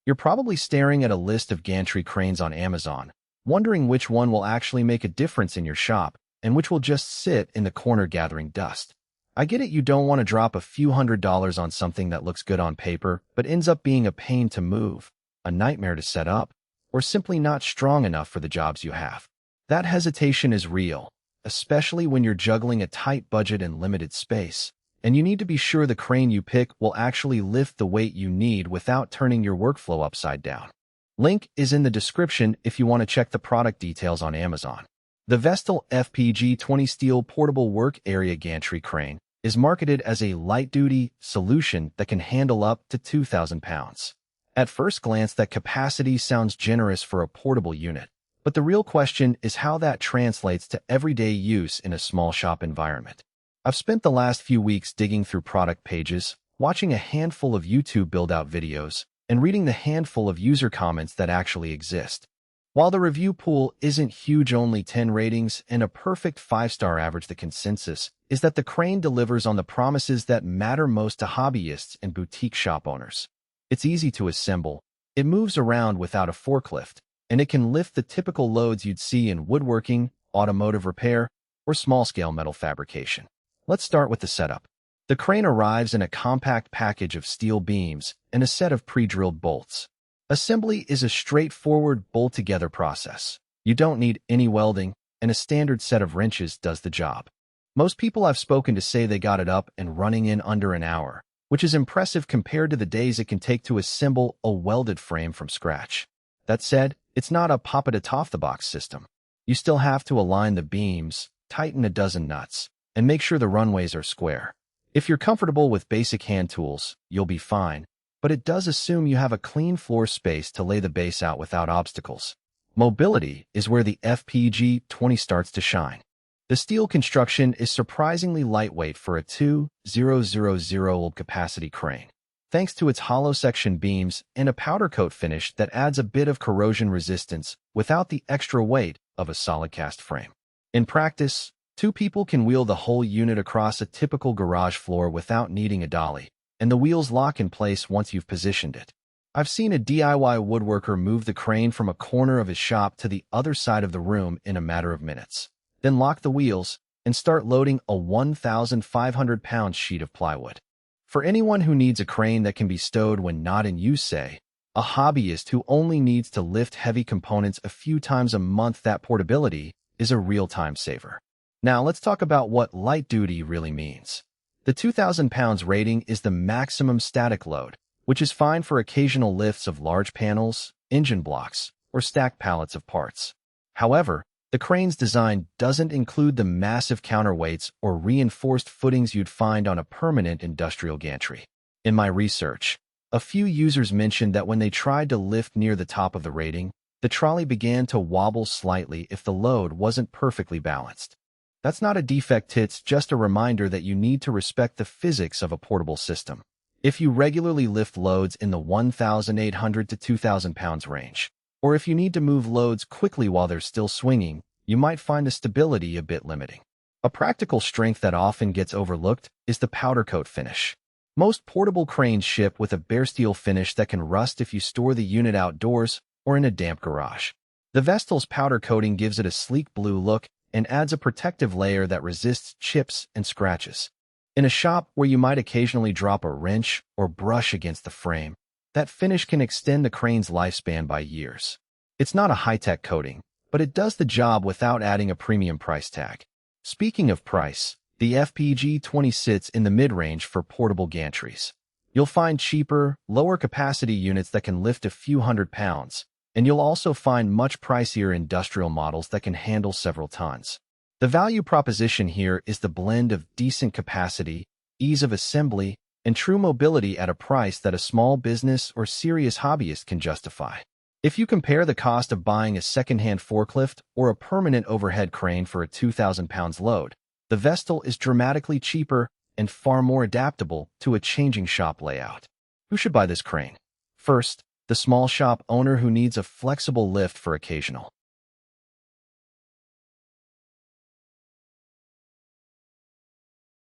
You're probably staring at a list of gantry cranes on Amazon, wondering which one will actually make a difference in your shop and which will just sit in the corner gathering dust. I get it, you don't want to drop a few $100s on something that looks good on paper but ends up being a pain to move, a nightmare to set up, or simply not strong enough for the jobs you have. That hesitation is real, especially when you're juggling a tight budget and limited space, and you need to be sure the crane you pick will actually lift the weight you need without turning your workflow upside down. Link is in the description if you want to check the product details on Amazon. The Vestil FPG 20 steel portable work area gantry crane is marketed as a light-duty solution that can handle up to 2,000 pounds. At first glance, that capacity sounds generous for a portable unit, but the real question is how that translates to everyday use in a small shop environment. I've spent the last few weeks digging through product pages, watching a handful of YouTube build-out videos, and reading the handful of user comments that actually exist. While the review pool isn't huge, only 10 ratings and a perfect 5-star average, the consensus is that the crane delivers on the promises that matter most to hobbyists and boutique shop owners. It's easy to assemble, it moves around without a forklift, and it can lift the typical loads you'd see in woodworking, automotive repair, or small-scale metal fabrication. Let's start with the setup. The crane arrives in a compact package of steel beams and a set of pre-drilled bolts. Assembly is a straightforward bolt-together process. You don't need any welding, and a standard set of wrenches does the job. Most people I've spoken to say they got it up and running in under an hour, which is impressive compared to the days it can take to assemble a welded frame from scratch. That said, it's not a pop-it-off-the-box system. You still have to align the beams, tighten a dozen nuts, and make sure the runways are square. If you're comfortable with basic hand tools, you'll be fine, but it does assume you have a clean floor space to lay the base out without obstacles. Mobility is where the FPG 20 starts to shine. The steel construction is surprisingly lightweight for a 2,000 capacity crane, thanks to its hollow section beams and a powder coat finish that adds a bit of corrosion resistance without the extra weight of a solid cast frame. In practice, 2 people can wheel the whole unit across a typical garage floor without needing a dolly, and the wheels lock in place once you've positioned it. I've seen a DIY woodworker move the crane from a corner of his shop to the other side of the room in a matter of minutes, then lock the wheels and start loading a 1,500-pound sheet of plywood. For anyone who needs a crane that can be stowed when not in use, say, a hobbyist who only needs to lift heavy components a few times a month, that portability is a real time saver. Now let's talk about what light duty really means. The 2,000 pounds rating is the maximum static load, which is fine for occasional lifts of large panels, engine blocks, or stacked pallets of parts. However, the crane's design doesn't include the massive counterweights or reinforced footings you'd find on a permanent industrial gantry. In my research, a few users mentioned that when they tried to lift near the top of the rating, the trolley began to wobble slightly if the load wasn't perfectly balanced. That's not a defect, it's just a reminder that you need to respect the physics of a portable system. If you regularly lift loads in the 1,800 to 2,000 pounds range, or if you need to move loads quickly while they're still swinging, you might find the stability a bit limiting. A practical strength that often gets overlooked is the powder coat finish. Most portable cranes ship with a bare steel finish that can rust if you store the unit outdoors or in a damp garage. The Vestil's powder coating gives it a sleek blue look and adds a protective layer that resists chips and scratches. In a shop where you might occasionally drop a wrench or brush against the frame, that finish can extend the crane's lifespan by years. It's not a high-tech coating, but it does the job without adding a premium price tag. Speaking of price, the FPG 20 sits in the mid-range for portable gantries. You'll find cheaper, lower-capacity units that can lift a few hundred pounds, and you'll also find much pricier industrial models that can handle several tons. The value proposition here is the blend of decent capacity, ease of assembly, and true mobility at a price that a small business or serious hobbyist can justify. If you compare the cost of buying a second-hand forklift or a permanent overhead crane for a 2,000 pounds load, the Vestil is dramatically cheaper and far more adaptable to a changing shop layout. Who should buy this crane? First, the small shop owner who needs a flexible lift for occasional